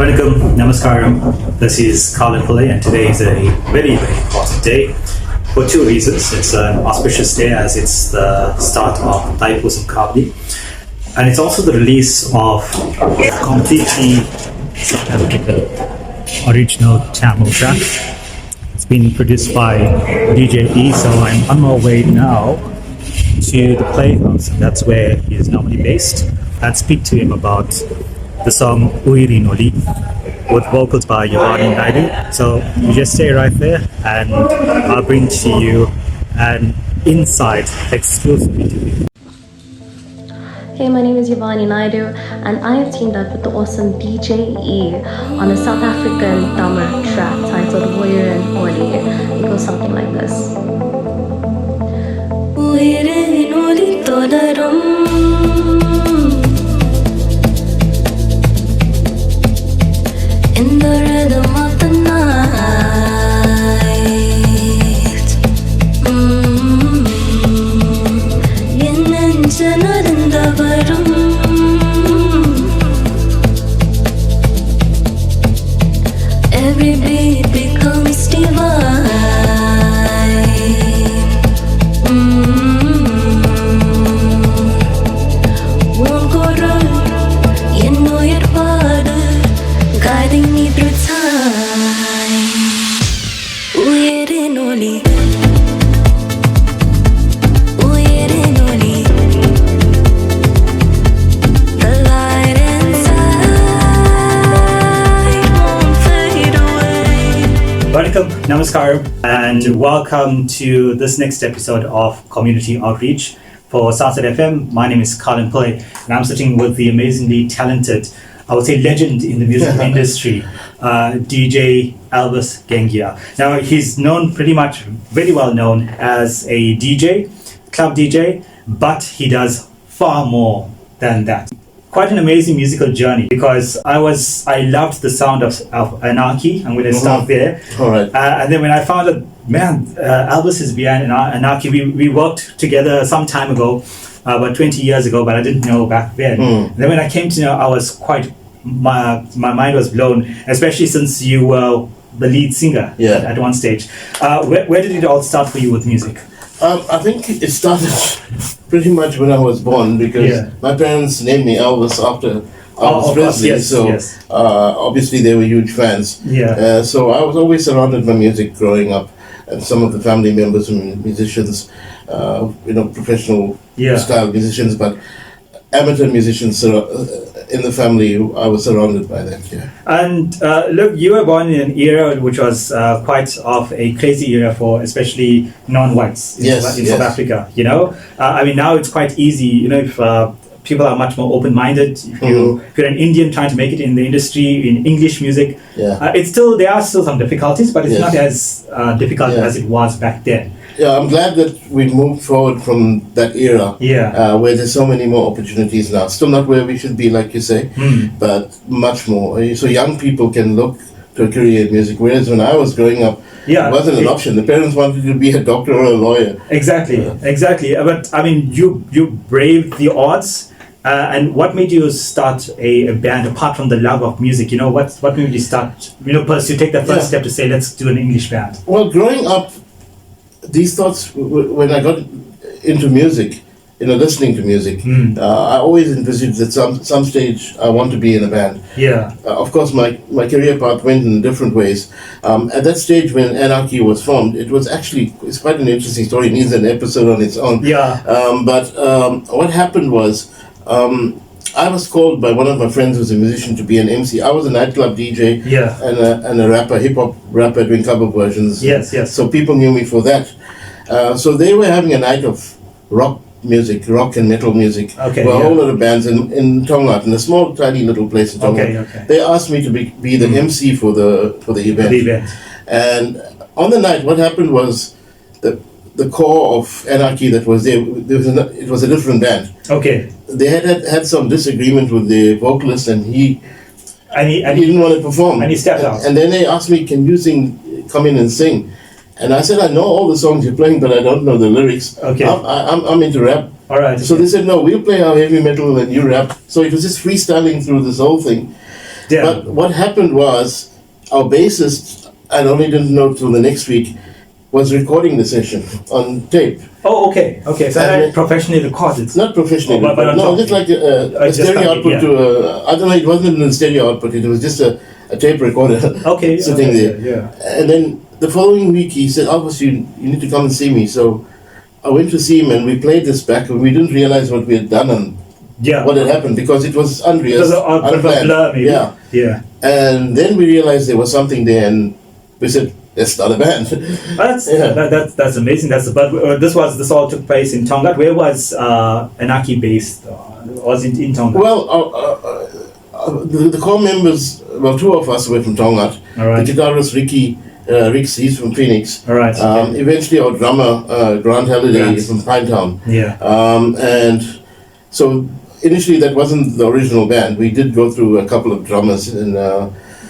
Vanakkam, Namaskaram. This is Kaalan and today is a very, very important day for two reasons. It's an auspicious day as it's the start of Thaipusam Kavli, and it's also the release of a completely original Tamil track. It's been produced by DJ E, so I'm on my way now to the Playhouse, and that's where he is normally based, and speak to him about the song Uyirin Oli with vocals by Yovani Naidoo. So you just stay right there and I'll bring to you an insight exclusively to you. Hey, my name is Yovani Naidoo and I have teamed up with the awesome DJ E on a South African Tamil track titled Uyirin Oli. It goes something like this. Uyirin Oli Todarum in the rhythm of the night. Every beat becomes divine. One chorus, you know your father, guiding me through time. Uyirin Oli, Uyirin Oli, the light inside won't fade away. Vanakkam, Namaskaram, and welcome to this next episode of Community Outreach for SSFM. My name is Kaalan, and I'm sitting with the amazingly talented, I would say legend in the music industry, DJ Elvis Gangiah. Now, he's known very well known as a DJ, club DJ, but he does far more than that. Quite an amazing musical journey because I loved the sound of Anarchy. I'm going to start there. All right. And then when I found out, Elvis is behind Anarchy, we worked together some time ago, about 20 years ago, but I didn't know back then. And then when I came to know, I was my mind was blown, especially since you were the lead singer at one stage. Where did it all start for you with music? I think it started pretty much when I was born because my parents named me Elvis after Elvis Presley. Obviously they were huge fans. So I was always surrounded by music growing up, and some of the family members were musicians, professional style musicians, but amateur musicians in the family. I was surrounded by them. And look, you were born in an era which was quite of a crazy era for especially non-whites in South Africa. Now it's quite easy. If people are much more open-minded. If you're an Indian trying to make it in the industry in English music, there are still some difficulties, but it's not as difficult as it was back then. Yeah, I'm glad that we moved forward from that era where there's so many more opportunities now. Still not where we should be, like you say, but much more. So young people can look to a career in music, whereas when I was growing up, it wasn't an option. The parents wanted you to be a doctor or a lawyer. Exactly. But I mean, you braved the odds. And what made you start a band apart from the love of music? What made you start, to take the first step to say, let's do an English band? Well, growing up, these thoughts, when I got into music, listening to music, I always envisaged that some stage I want to be in a band. Of course, my career path went in different ways. At that stage when Anarchy was formed, it's quite an interesting story. It needs an episode on its own. But what happened was, I was called by one of my friends who's a musician to be an MC. I was a nightclub DJ and a rapper, hip-hop rapper doing cover versions. So people knew me for that. So they were having a night of rock and metal music. There were a whole lot of bands in Tongaat, in a small, tiny little place in Tongaat. They asked me to be the MC for the event. And on the night, what happened was the core of Anarchy that was there, it was a different band. They had some disagreement with the vocalist, and he didn't want to perform. And he stepped out. And then they asked me, can you come in and sing? And I said, I know all the songs you're playing, but I don't know the lyrics. I'm into rap. All right. So they said, no, we'll play our heavy metal and you rap. So it was just freestyling through this whole thing. Yeah. But what happened was our bassist, I only didn't know till the next week, was recording the session on tape. Oh, okay. So I professionally recorded. Not professionally, just like a stereo output to I don't know, it wasn't a stereo output, it was just a tape recorder sitting there. Yeah. And then the following week he said, Elvis, you need to come and see me. So I went to see him and we played this back and we didn't realize what we had done and what had happened because it was unreal. It was unplanned. Blur, maybe. Yeah. And then we realized there was something there and we said, let's start a band. That's amazing. This all took place in Tonga. Where was Anarchy-based? Was it in Tonga? Well, the core members, two of us were from Tonga. All right. The guitarist he's from Phoenix. All right. Eventually our drummer, Grant Halliday, is from Pinetown. Yeah. And so initially that wasn't the original band. We did go through a couple of drummers and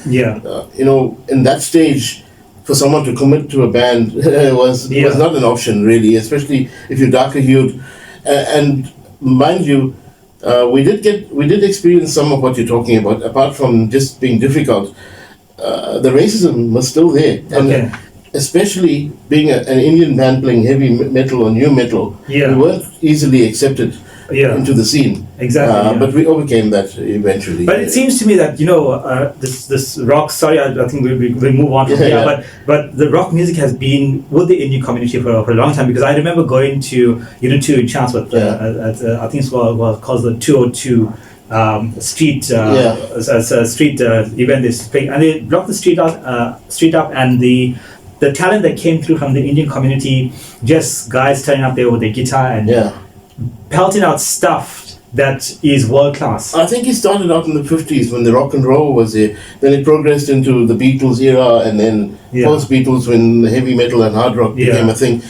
in that stage, for someone to commit to a band was not an option really, especially if you're darker hued. And mind you, we did experience some of what you're talking about. Apart from just being difficult, the racism was still there, and especially being an Indian band playing heavy metal or new metal, we weren't easily accepted into the scene. Exactly. But we overcame that eventually. But it seems to me that this rock. Sorry, I think we'll move on from here. But the rock music has been with the Indian community for a long time because I remember going to Unit 2 in Chatsworth. I think it was called the 202 street street event. They blocked the street up, and the talent that came through from the Indian community, just guys turning up there with their guitar and pelting out stuff that is world class. I think it started out in the 50s when the rock and roll was there. Then it progressed into the Beatles era, and then post Beatles when heavy metal and hard rock became a thing.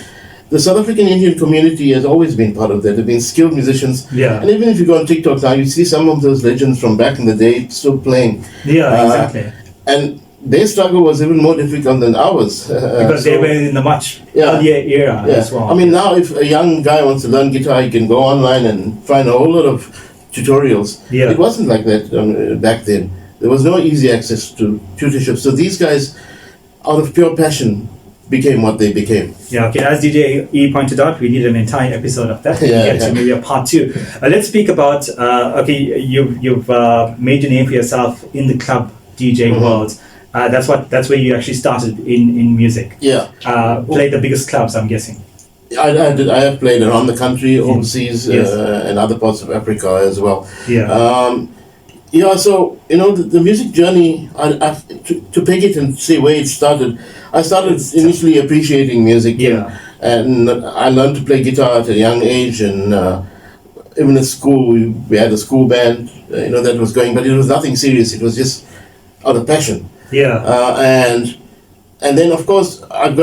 The South African Indian community has always been part of that. They've been skilled musicians. And even if you go on TikTok now, you see some of those legends from back in the day still playing. Exactly. And their struggle was even more difficult than ours. Because they were in the much earlier era as well. I mean, now if a young guy wants to learn guitar, he can go online and find a whole lot of tutorials. It wasn't like that back then. There was no easy access to tutorship. So these guys, out of pure passion, became what they became. As DJ E pointed out, we need an entire episode of that. So maybe a part 2. Let's speak about, you've made a name for yourself in the club DJ world. That's where you actually started in music. Played the biggest clubs, I'm guessing. I have played around the country, overseas, and other parts of Africa as well. So the music journey. To pick it and say where it started. I started initially appreciating music, and I learned to play guitar at a young age, and even at school we had a school band, that was going, but it was nothing serious. It was just out of passion. And then of course I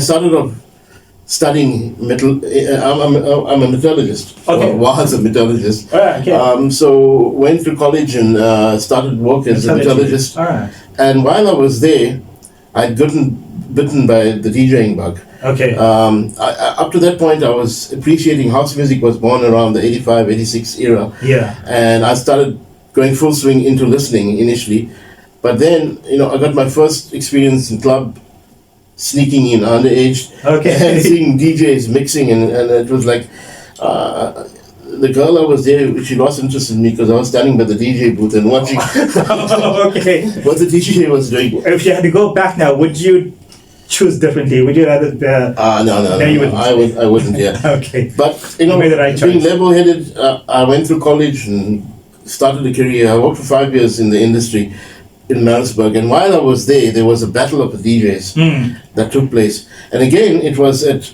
started off studying metal. I'm a metallurgist. Was a metallurgist. So went to college and started work as a metallurgist. And while I was there, I'd gotten bitten by the DJing bug. Up to that point, I was appreciating house music. Was born around the 85, 86 era. And I started going full swing into listening initially, but then I got my first experience in club, sneaking in underage, and seeing DJs mixing, and it was like the girl I was there, she lost interest in me because I was standing by the DJ booth and watching what the DJ was doing. If you had to go back now, would you choose differently? Would you rather? No. You wouldn't. I wouldn't. But you made the right choice. Being level-headed, I went through college and started a career. I worked for 5 years in the industry in Maritzburg, and while I was there was a battle of the DJs that took place. And again, it was at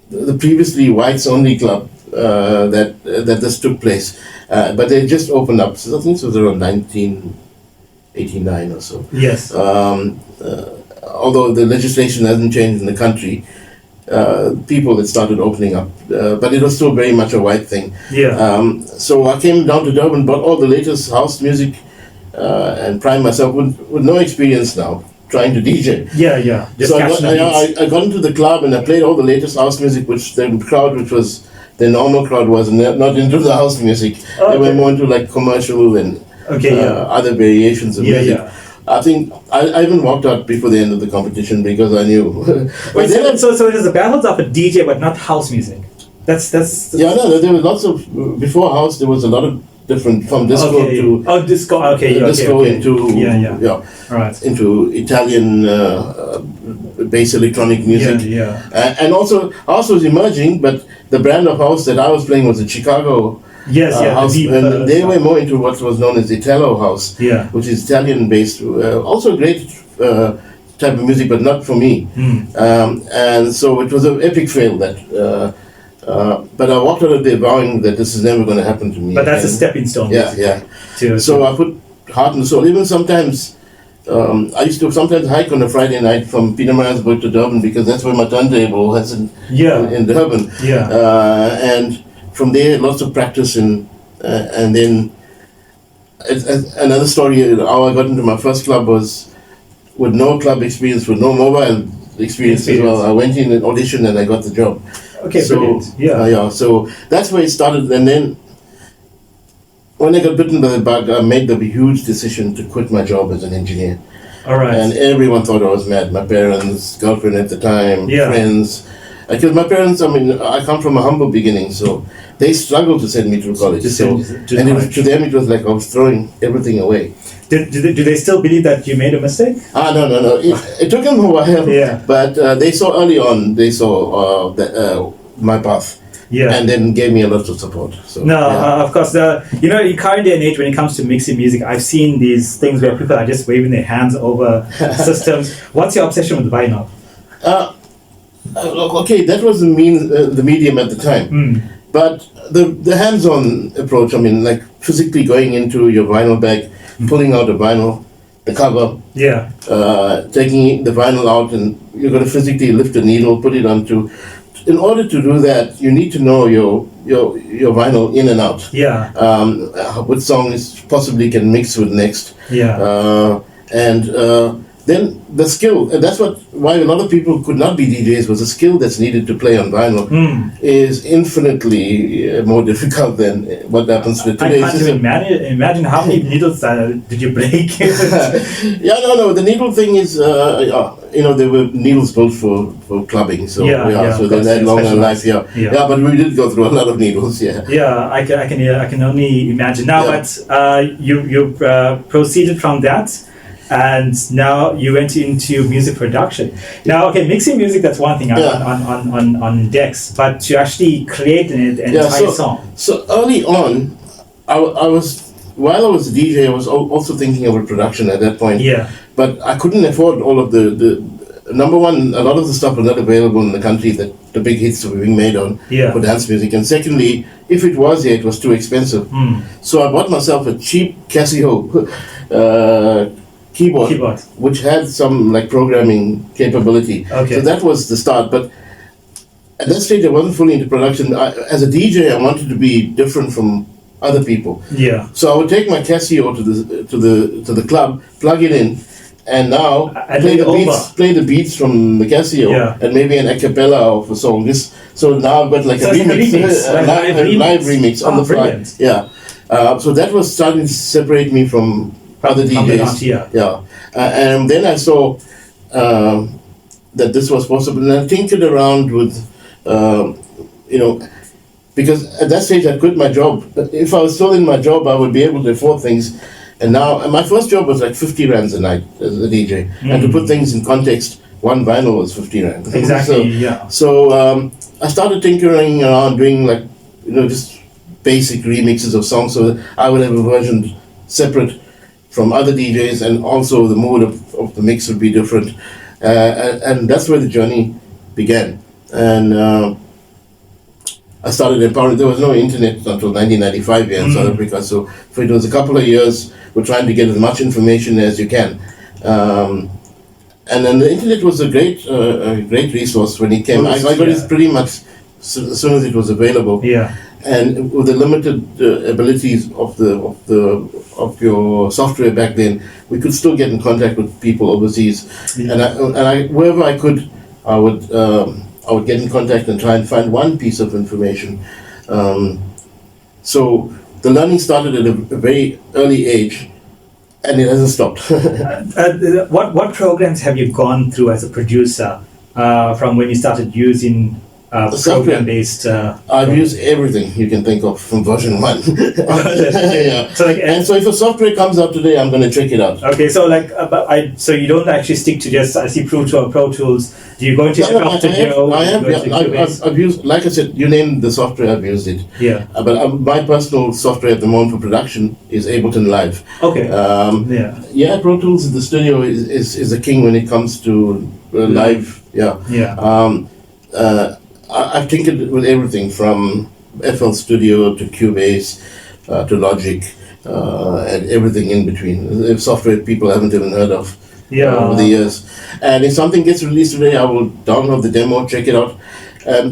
the previously whites only club that this took place, but they just opened up. So I think it was around 1989 or so. Although the legislation hasn't changed in the country, people that started opening up, but it was still very much a white thing. So I came down to Durban, bought all the latest house music, and primed myself with no experience now trying to DJ. Just so I got into the club and I played all the latest house music, which the crowd, which was the normal crowd was not into the house music. They were more into like commercial and other variations of music. Yeah. I think I even walked out before the end of the competition because I knew. Wait, so it was the battles of a DJ, but not house music. That's. Yeah, no, there was lots of before house. There was a lot of different from disco to disco. Disco into right, into Italian bass electronic music. And also house was emerging, but the brand of house that I was playing was the Chicago. House, and they were more into what was known as Italo house, which is Italian based. Also a great type of music, but not for me. And so it was an epic fail that. But I walked out of there vowing that this is never going to happen to me. But that's a stepping stone. So I put heart and soul. Even sometimes, I used to sometimes hike on a Friday night from Pietermaritzburg to Durban because that's where my turntable was in Durban. And from there, lots of practice and then another story. How I got into my first club was with no club experience, with no mobile experience as well. I went in and auditioned and I got the job. Okay, so, brilliant. So that's where it started. And then when I got bitten by the bug, I made the huge decision to quit my job as an engineer. All right. And everyone thought I was mad. My parents, girlfriend at the time, friends. Because my parents, I come from a humble beginning, so they struggled to send me to college. To them, it was like I was throwing everything away. Do they still believe that you made a mistake? No. It took them a while, but they saw early on, my path. And then gave me a lot of support. So, of course. In current day and age, when it comes to mixing music, I've seen these things where people are just waving their hands over systems. What's your obsession with vinyl? Okay, that was the medium at the time. But the hands-on approach, like physically going into your vinyl bag, pulling out a vinyl, the cover, taking the vinyl out, and you're going to physically lift the needle, put it onto. In order to do that, you need to know your vinyl in and out. What songs possibly can mix with next. Then the skill, and that's why a lot of people could not be DJs, was the skill that's needed to play on vinyl is infinitely more difficult than what happens with today. I can't even imagine how many needles did you break? The needle thing is, there were needles built for clubbing, so they had longer life. But we did go through a lot of needles. I can only imagine. Now, but you proceeded from that. And now you went into music production. Now, mixing music, that's one thing on decks, but to actually create an entire song. So early on, while I was a DJ, I was also thinking about production at that point. But I couldn't afford all of the number one, a lot of the stuff was not available in the country that the big hits were being made on for dance music. And secondly, if it was here, it was too expensive. So I bought myself a cheap Casio keyboard, which had some programming capability. So that was the start. But at that stage, I wasn't fully into production. As a DJ, I wanted to be different from other people. So I would take my Casio to the club, plug it in, and now play the beats from the Casio and maybe an a cappella of a song. So now I've got a live remix on the fly. So that was starting to separate me from other DJs. And then I saw that this was possible, and I tinkered around with, because at that stage I quit my job. If I was still in my job, I would be able to afford things. And now, my first job was like 50 rands a night as a DJ. And to put things in context, one vinyl was 50 rand. Exactly, So I started tinkering around doing just basic remixes of songs, so that I would have a version separate from other DJs, and also the mood of the mix would be different. And that's where the journey began. And I started empowering. There was no internet until 1995 here in South Africa, so for it was a couple of years we're trying to get as much information as you can. And then the internet was a great resource when it came. I got it pretty much as soon as it was available. And with the limited abilities of your software back then, we could still get in contact with people overseas. And I wherever I could, I would get in contact and try and find one piece of information. So the learning started at a very early age, and it hasn't stopped. What programs have you gone through as a producer from when you started using program-based? I've used everything you can think of from version 1. Yeah. So and so if a software comes out today, I'm going to check it out. Okay, so so you don't actually stick to just Pro Tools. Do you go into FL Studio? I've used, like I said, you named the software, I've used it. Yeah. But my personal software at the moment for production is Ableton Live. Okay. Yeah, Pro Tools in the studio is a king when it comes to live. Yeah. Yeah. I've tinkered with everything from FL Studio to Cubase to Logic and everything in between. Software people haven't even heard of over the years. And if something gets released today, I will download the demo, check it out.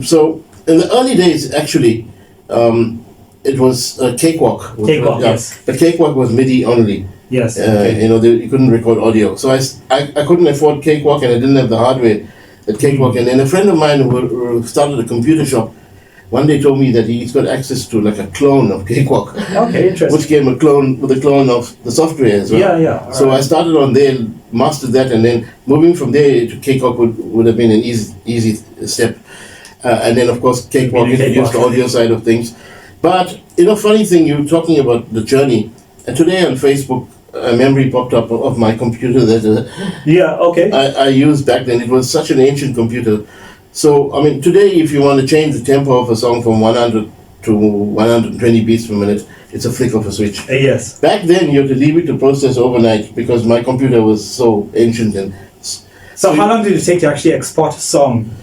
So in the early days, actually, it was Cakewalk. Yes. But Cakewalk was MIDI only. Yes. You couldn't record audio. So I couldn't afford Cakewalk, and I didn't have the hardware at Cakewalk. And then a friend of mine who started a computer shop one day told me that he's got access to like a clone of Cakewalk. Okay, interesting. Which came with a clone of the software as well. Yeah. So I started on there, mastered that, and then moving from there to Cakewalk would have been an easy step. And then of course Cakewalk introduced the audio side of things. But funny thing, you're talking about the journey. And today on Facebook, a memory popped up of my computer that I used back then. It was such an ancient computer. So, I mean, today if you want to change the tempo of a song from 100 to 120 beats per minute, it's a flick of a switch. Yes. Back then, you had to leave it to process overnight because my computer was so ancient. So how long did it take to actually export a song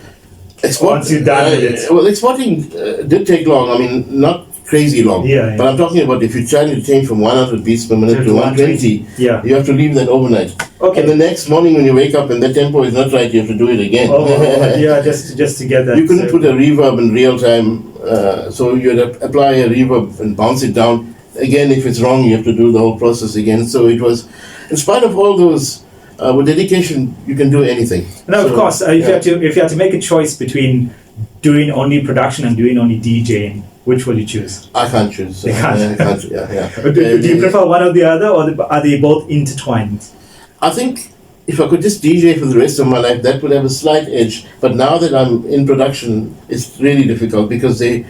once you downloaded it? Well, exporting did take long. I mean, not crazy long. Yeah. But I'm talking about if you're trying to change from 100 beats per minute to 120, you have to leave that overnight. Okay. And the next morning when you wake up and the tempo is not right, you have to do it again. Just to get that. You couldn't put a reverb in real time, so you'd apply a reverb and bounce it down. Again, if it's wrong, you have to do the whole process again. So it was, in spite of all those, with dedication, you can do anything. No, of course. If you had to make a choice between doing only production and doing only DJing, which will you choose? I can't choose. You can't. I can't. Yeah. Do you prefer one or the other, or are they both intertwined? I think if I could just DJ for the rest of my life, that would have a slight edge. But now that I'm in production, it's really difficult because they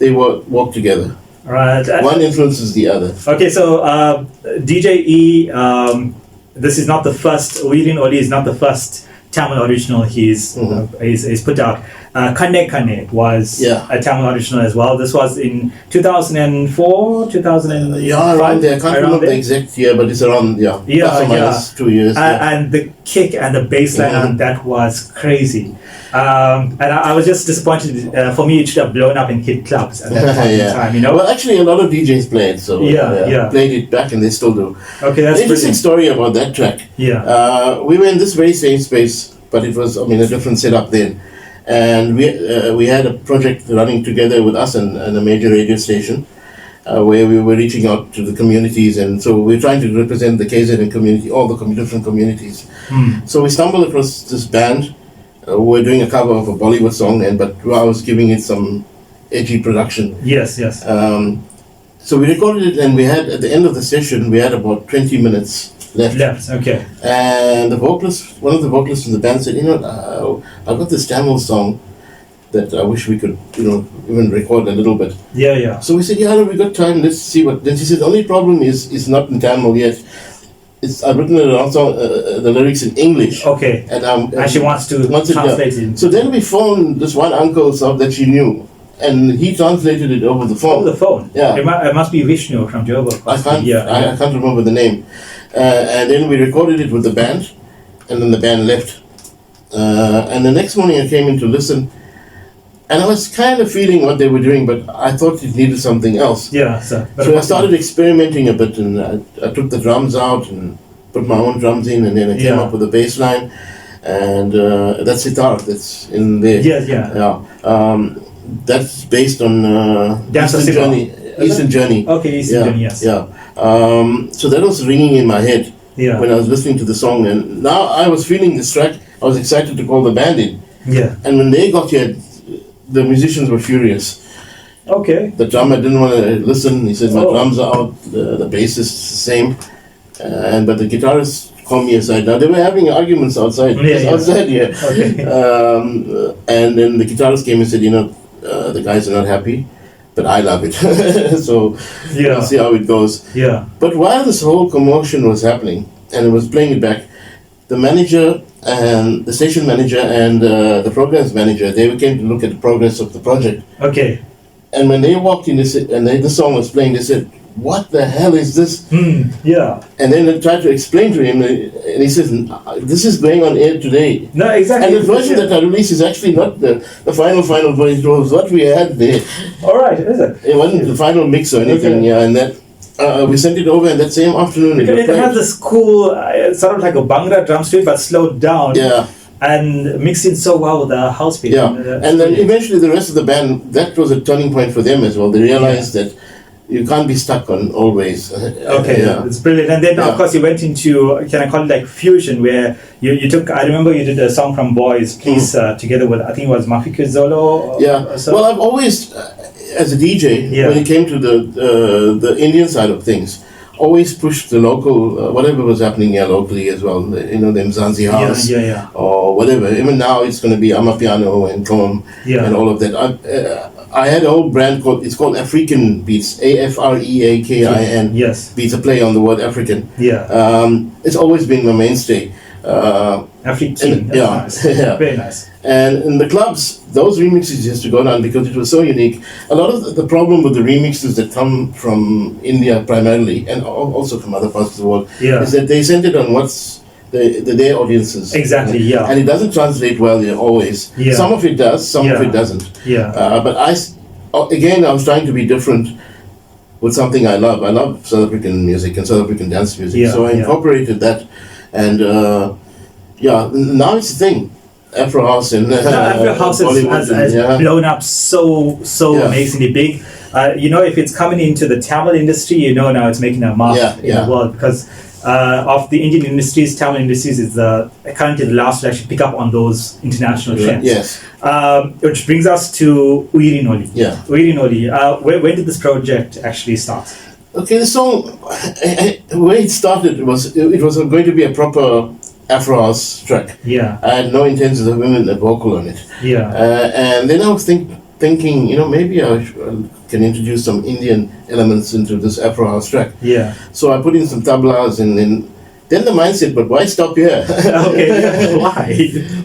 work together. Right. One influences the other. Okay, so DJ E, this is not the first. Uyirin Oli is not the first Tamil original he's put out. Kane Kane was a Tamil original as well. This was in 2004, 2005. Around there. I can't remember the exact year, but it's around, minus 2 years. And the kick and the bass line on that was crazy. And I was just disappointed. For me, it should have blown up and hit clubs at that point in time, Well, actually, a lot of DJs play it, so played it back and they still do. Okay, that's an interesting story about that track. Yeah. We were in this very same space, but it was, a different setup then. And we had a project running together with us and a major radio station where we were reaching out to the communities, and so we're trying to represent the KZN community, all the different communities. So we stumbled across this band who were doing a cover of a Bollywood song, but I was giving it some edgy production. Yes. So we recorded it, and we had, at the end of the session, we had about 20 minutes left. Okay. And one of the vocalists in the band said, I've got this Tamil song that I wish we could, even record a little bit. Yeah. So we said, we got time, let's see what. Then she said, the only problem is it's not in Tamil yet. I've written it also, the lyrics in English. Okay. And she wants to translate it. So then we phoned this one uncle that she knew, and he translated it over the phone. Over the phone? Yeah. It must be Vishnu from Durban. I can't remember the name. And then we recorded it with the band, and then the band left. And the next morning I came in to listen, and I was kind of feeling what they were doing, but I thought it needed something else. Yeah, so I started experimenting a bit, and I took the drums out and put my own drums in, and then I came up with a bass line, and that's sitar that's in there. That's based on Eastern Journey. Okay, Eastern Journey, yes. So that was ringing in my head when I was listening to the song, and now I was feeling this track. I was excited to call the band in. Yeah. And when they got here, the musicians were furious. Okay. The drummer didn't want to listen. He said, my drums are out, the bass is the same. But the guitarist called me aside. Now, they were having arguments outside. Outside, yeah. Okay. And then the guitarist came and said, the guys are not happy, but I love it. So we'll see how it goes. Yeah. But while this whole commotion was happening, and it was playing it back, the manager and the station manager and the programs manager, they came to look at the progress of the project. Okay. And when they walked in, the song was playing, they said, what the hell is this? Yeah. And then they tried to explain to him, and he says, this is going on air today. No, exactly. And the version that I released is actually not the final version. It was what we had there. All right, is it? It wasn't the final mix or anything, and that we sent it over, and that same afternoon it had this cool, sort of like a Bhangra drum strip, but slowed down. Yeah. And mixed in so well with the house beat. Yeah. And then eventually the rest of the band, that was a turning point for them as well. They realized that you can't be stuck on always. Okay, it's brilliant. And then, of course, you went into, can I call it like fusion, where you took, I remember you did a song from Boys, Please, together with, I think it was Mafika Zolo. Well, I've always, as a DJ, when it came to the Indian side of things, always pushed the local, whatever was happening here locally as well, the Mzansi House, or whatever. Even now it's going to be Amapiano and Kom and all of that. I had a whole brand it's called African Beats, AFREAKIN. Yes. Beats, a play on the word African. Yeah. It's always been my mainstay. African. Nice. Very nice. And in the clubs, those remixes used to go down because it was so unique. A lot of the problem with the remixes that come from India primarily, and also from other parts of the world, is that they send it on what's their audiences. Exactly, And it doesn't translate well always. Some of it does, some of it doesn't. But I was trying to be different with something I love. I love South African music and South African dance music. So I incorporated that. And now it's the thing. Afro House and Afro House has blown up so amazingly big. If it's coming into the Tamil industry, now it's making a mark in the world, because of the Indian industries, Tamil industries is currently the last to actually pick up on those international trends. Yes. Which brings us to Uyirin Oli. Yeah. Uyirin Oli. When did this project actually start? Okay, the song, where it started, it was going to be a proper Afro House track. Yeah. I had no intentions of women a vocal on it. Yeah. And then I was thinking, maybe I can introduce some Indian elements into this Afro House track. Yeah. So I put in some tablas, and then the mindset, but why stop here? Okay, why?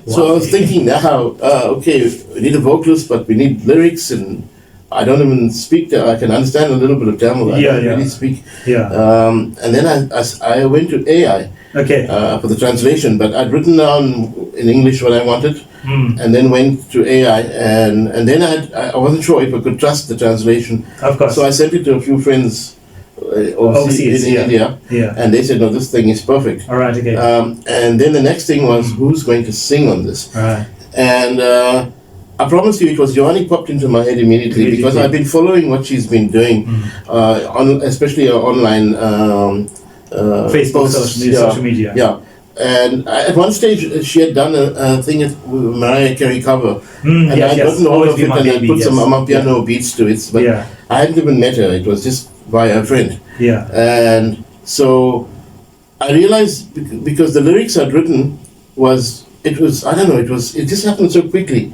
So I was thinking now, we need a vocalist, but we need lyrics, and I don't even speak. I can understand a little bit of Tamil. I don't really speak. Yeah. And then I went to AI. Okay. For the translation, but I'd written down in English what I wanted, and then went to AI, and then I wasn't sure if I could trust the translation. Of course. So I sent it to a few friends overseas in India, and they said, "No, this thing is perfect." All right. Okay. And then the next thing was, who's going to sing on this? All right. And I promise you, it was Yovani popped into my head immediately because I've been following what she's been doing, especially online. Facebook, social media. Yeah. And at one stage, she had done a thing with Mariah Carey cover. And I'd gotten all of it, and I put some Amapiano beats to it. But I hadn't even met her. It was just via a friend. Yeah. And so I realized, because the lyrics I'd written it just happened so quickly.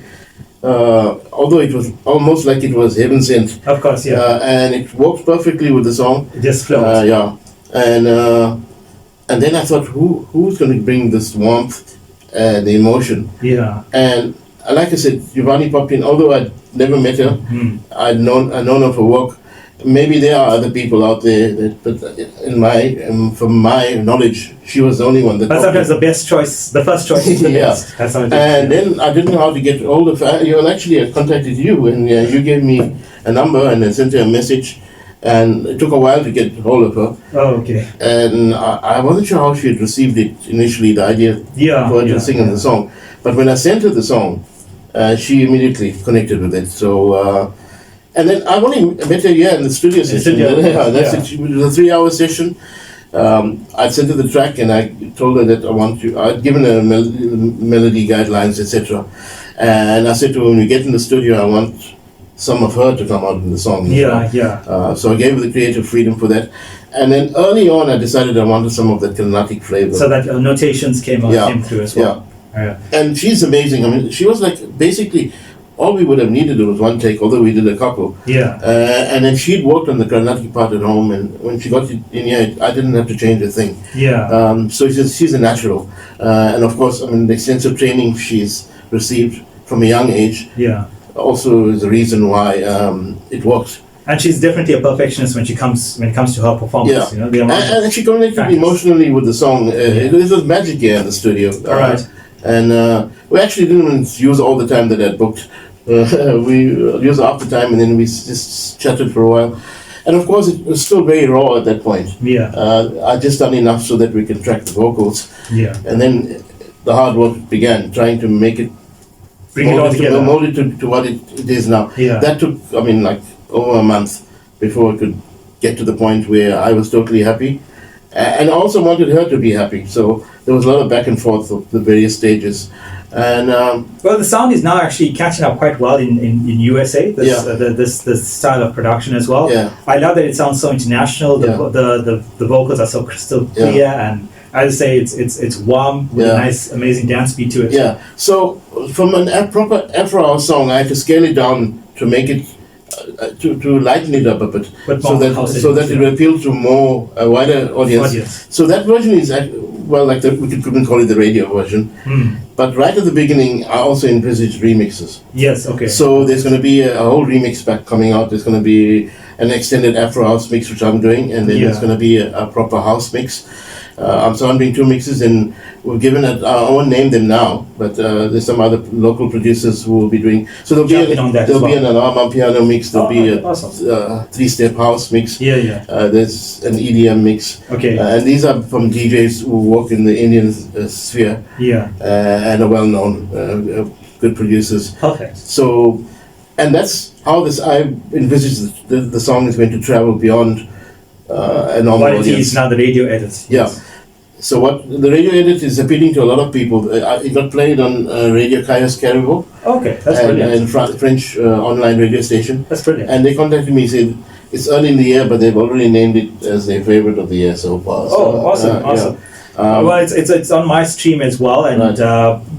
Although it was almost like it was heaven sent. Of course, and it worked perfectly with the song. It just flowed. And then I thought, who's going to bring this warmth and the emotion? Yeah. And like I said, Yovani popped in. Although I'd never met her, I'd known her for work. Maybe there are other people out there, but from my knowledge, she was the only one that. But sometimes the best choice, the first choice is the best. That's how it is. And then I didn't know how to get hold of her. Actually, I contacted you, and you gave me a number, and I sent her a message. And it took a while to get hold of her. Oh, okay. And I wasn't sure how she had received it initially, the idea for her to sing in the song. But when I sent her the song, she immediately connected with it. So, and then I only met her in the studio session. It was a 3-hour session. I sent her the track, and I told her that I'd given her melody guidelines, etc. And I said to her, when we get in the studio, I want some of her to come out in the song. Yeah. So I gave her the creative freedom for that. And then early on, I decided I wanted some of that Carnatic flavor. So that notations came through as well. Yeah. And she's amazing. I mean, she was like, basically, all we would have needed was one take, although we did a couple. Yeah. And then she'd worked on the Carnatic part at home, and when she got in here, I didn't have to change a thing. Yeah. So she's a natural. And of course, I mean, the extensive training she's received from a young age also is the reason why it works. And she's definitely a perfectionist when it comes to her performance. Yeah. And she connected emotionally with the song. It was magic here in the studio. All right. And we actually didn't use all the time that I booked. We used half the time, and then we just chatted for a while. And of course, it was still very raw at that point. Yeah. I just done enough so that we can track the vocals. Yeah. And then the hard work began, trying to make it, mold it to what it is now. Yeah. That took, I mean, like over a month before I could get to the point where I was totally happy. And I also wanted her to be happy. So there was a lot of back and forth of the various stages. And well, the sound is now actually catching up quite well in USA. This style of production as well. Yeah. I love that it sounds so international. The vocals are so crystal clear, and as I say, it's warm with a nice, amazing dance beat to it. Yeah. So from a proper Afro house song, I had to scale it down to make it to lighten it up a bit, so that it will appeal to a wider audience. So that version is we couldn't call it the radio version. But right at the beginning, I also envisaged remixes. Yes, okay. So there's going to be a whole remix pack coming out. There's going to be an extended Afro house mix, which I'm doing, and then there's going to be a proper house mix. So I'm doing two mixes, and we've given it, I won't name them now, but there's some other local producers who will be doing. So there'll be an alarm piano mix, there'll be a three-step house mix. There's an EDM mix. Okay. And these are from DJs who work in the Indian sphere. And are well-known, good producers. Perfect. So, and that's how I envisage the song is going to travel beyond a normal audience. What it is now, the radio edit. Yeah. So what the radio edit is appealing to a lot of people. It got played on Radio Caius Caribou. Okay, that's brilliant. And French online radio station. That's brilliant. And they contacted me, said it's early in the year, but they've already named it as their favorite of the year so far. Awesome. Well, it's on my stream as well, and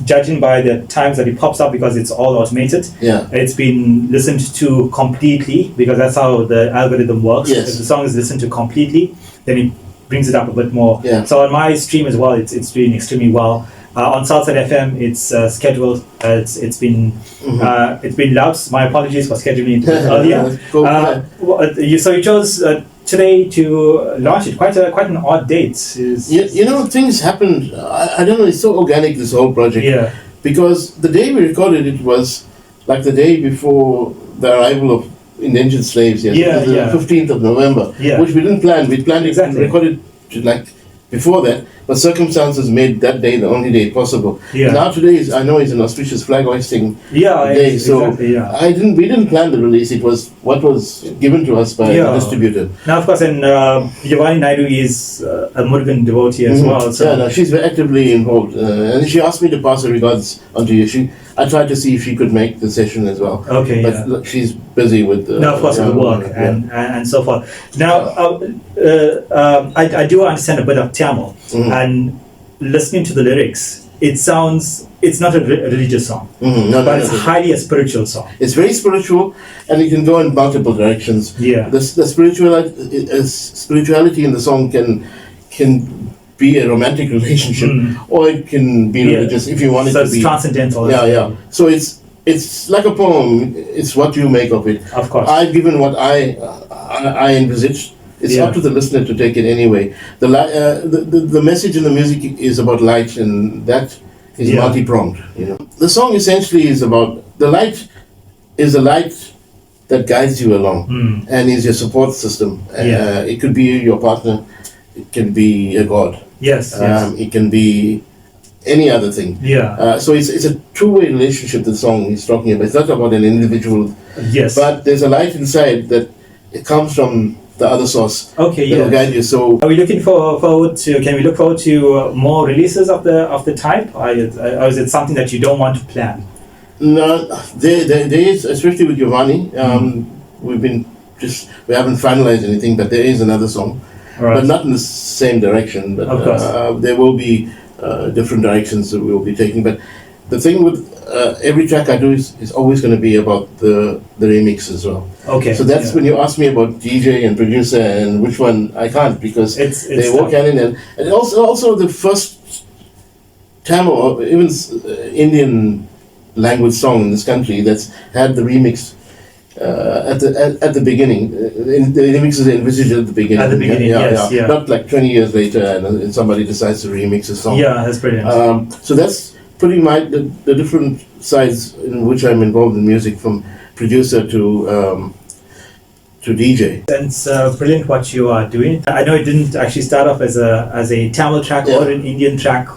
judging by the times that it pops up, because it's all automated, it's been listened to completely, because that's how the algorithm works. Yes. If the song is listened to completely, then it brings it up a bit more. So on my stream as well, it's doing extremely well. On Southside FM, it's scheduled. It's been loud. My apologies for scheduling it earlier. So you chose today to launch it. Quite an odd date. Things happened. I don't know. It's so organic, this whole project. Yeah. Because the day we recorded it was like the day before the arrival of indentured slaves. The 15th of November. Which we didn't plan. We planned it and recorded like before that. But circumstances made that day the only day possible. Now today is an auspicious flag hoisting day. So we didn't plan the release. It was what was given to us by the distributor. Now, of course, and Yovani Naidoo is a Murugan devotee as well. So. She's actively involved, and she asked me to pass her regards onto you. I tried to see if she could make the session as well. Okay, but she's busy with with work and so forth. Now, I do understand a bit of Tamil, and listening to the lyrics, it's not a religious song, but it's highly a spiritual song. It's very spiritual, and it can go in multiple directions. The spirituality in the song can be a romantic relationship, or it can be religious if you want it to be. So it's transcendental. So it's like a poem. It's what you make of it. Of course. I've given what I envisaged. It's up to the listener to take it anyway. The message in the music is about light, and that is multi-pronged. The song essentially is about the light. Is the light that guides you along and is your support system. It could be your partner. It can be a god. Yes. It can be any other thing. So it's a two-way relationship the song is talking about. It's not about an individual. Yes. But there's a light inside that it comes from the other source. Okay. That will guide you. So are we looking forward to? Can we look forward to more releases of the type? Or is it something that you don't want to plan? No, there is, especially with Yovani. We haven't finalized anything, but there is another song, but not in the same direction. But of course. There will be different directions that we will be taking. But the thing with every track I do is always going to be about the remix as well. Okay. So that's when you ask me about DJ and producer and which one, I can't, because they walk hand in hand. And also the first Tamil or even Indian language song in this country that's had the remix at the beginning. The remix is envisaged at the beginning. At the beginning, yes. Not like 20 years later and somebody decides to remix a song. Yeah, that's brilliant. So that's putting the different sides in which I'm involved in music, from producer to DJ. And it's brilliant what you are doing. I know it didn't actually start off as a Tamil track or an Indian track,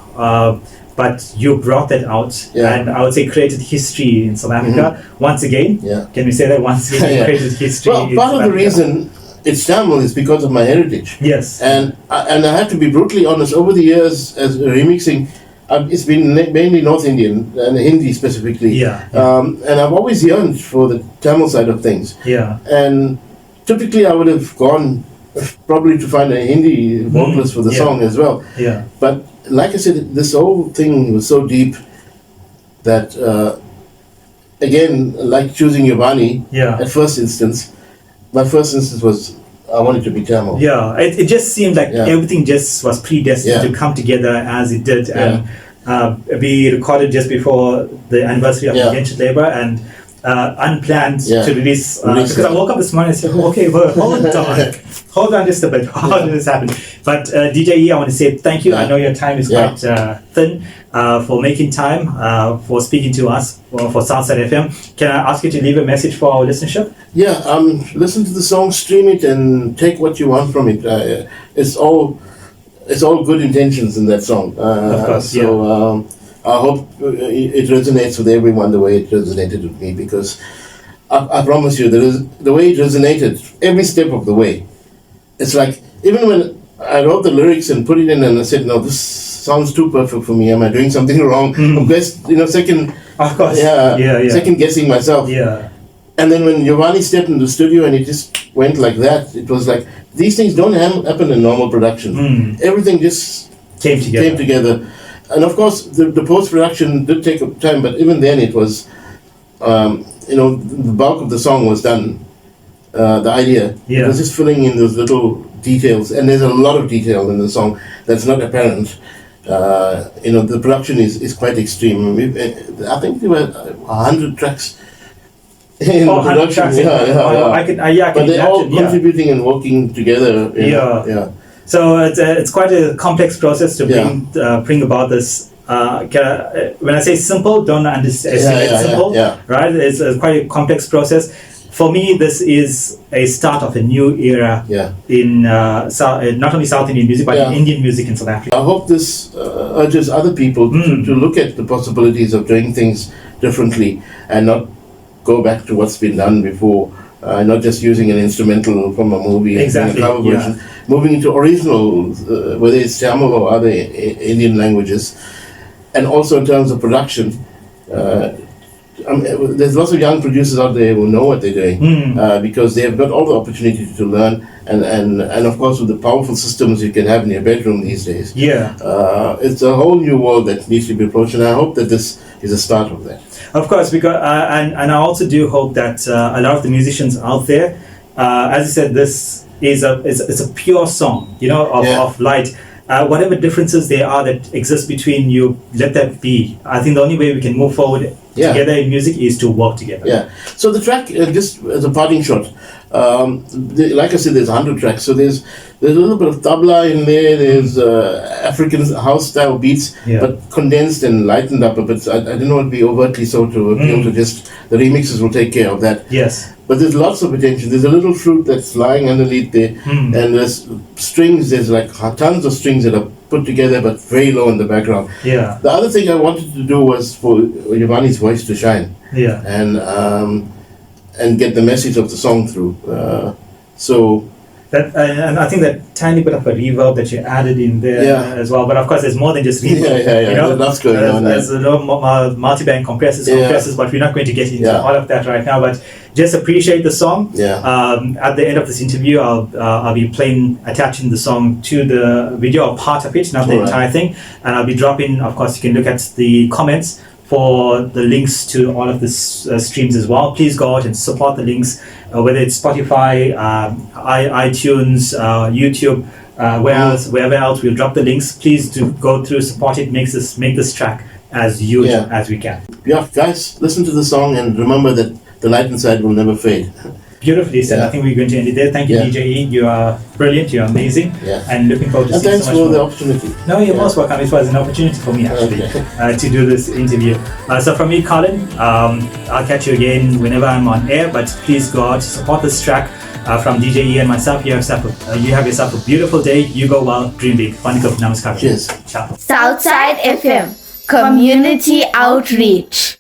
but you brought that out, and I would say created history in South Africa once again. Can we say that once again? Created history. Well, part of the reason it's Tamil is because of my heritage. Yes. And I have to be brutally honest. Over the years, as remixing, it's been mainly North Indian and Hindi specifically. And I've always yearned for the Tamil side of things. And typically I would have gone probably to find a Hindi vocalist for the song as well. But like I said, this whole thing was so deep that, again, like choosing Yovani at first instance, my first instance was I wanted to be Tamil. It just seemed like everything just was predestined to come together as it did, and be recorded just before the anniversary of Indentured Labour, and unplanned to release. Because I woke up this morning and said, okay, well, hold on just a bit. How did this happen? But DJ E, I want to say thank you. I know your time is quite thin, for making time, for speaking to us for Southside FM. Can I ask you to leave a message for our listenership? Listen to the song, stream it, and take what you want from it. It's all good intentions in that song. Of course, I hope it resonates with everyone the way it resonated with me, because I promise you, the way it resonated every step of the way. It's like, even when I wrote the lyrics and put it in, and I said, no, this sounds too perfect for me. Am I doing something wrong? Second guessing myself. And then when Yovani stepped into the studio and it just went like that, it was like, these things don't happen in normal production. Everything just came together. And of course, the post-production did take time, but even then it was, the bulk of the song was done. The idea. It was just filling in those little details, and there's a lot of detail in the song that's not apparent. The production is quite extreme. I think there were 100 tracks in the production. I can but they're all imagine, contributing and working together. So it's quite a complex process to bring about this. When I say simple, don't underestimate simple. Right? It's quite a complex process. For me, this is a start of a new era in not only South Indian music, but in Indian music in South Africa. I hope this urges other people to look at the possibilities of doing things differently and not go back to what's been done before. Not just using an instrumental from a movie and a cover version. Moving into original, whether it's Tamil or other Indian languages. And also in terms of production, there's lots of young producers out there who know what they're doing, because they've got all the opportunity to learn, and of course with the powerful systems you can have in your bedroom these days. It's a whole new world that needs to be approached, and I hope that this is a start of that. Of course, because and I also do hope that a lot of the musicians out there, as I said, this is a pure song, of light. Whatever differences there are that exist between you, let that be. I think the only way we can move forward together in music is to work together. So the track, just as a parting shot, like I said, there's 100 tracks. So there's a little bit of tabla in there. There's African house style beats, but condensed and lightened up a bit. I didn't want to be overtly so to appeal to just the remixes will take care of that. But there's lots of attention. There's a little flute that's lying underneath there, and there's strings. There's like tons of strings that are put together, but very low in the background. The other thing I wanted to do was for Yovani's voice to shine, and get the message of the song through. So And I think that tiny bit of a reverb that you added in there as well. But of course, there's more than just reverb. You know, that's going on. There's a lot of multi-band compressors, but we're not going to get into all of that right now. But just appreciate the song. At the end of this interview, I'll be attaching the song to the video, or part of it, not the entire thing. And I'll be dropping, of course, you can look at the comments for the links to all of the streams as well. Please go out and support the links, whether it's Spotify, iTunes, YouTube, wherever else we'll drop the links. Please do go through, support it, make this track as huge as we can. Yeah, guys, listen to the song and remember that the light inside will never fade. Beautifully said. I think we're going to end it there. Thank you, DJ E. You are brilliant. You're amazing. And looking forward to seeing so much more. Thanks for the opportunity. No, you're most welcome. It was an opportunity for me, actually, to do this interview. So from me, Kaalan, I'll catch you again whenever I'm on air, but please go out, support this track from DJ E and myself. You have yourself a beautiful day. You go well. Dream big. Wonderful. Namaskar. Cheers. Ciao. Southside FM, Community Outreach.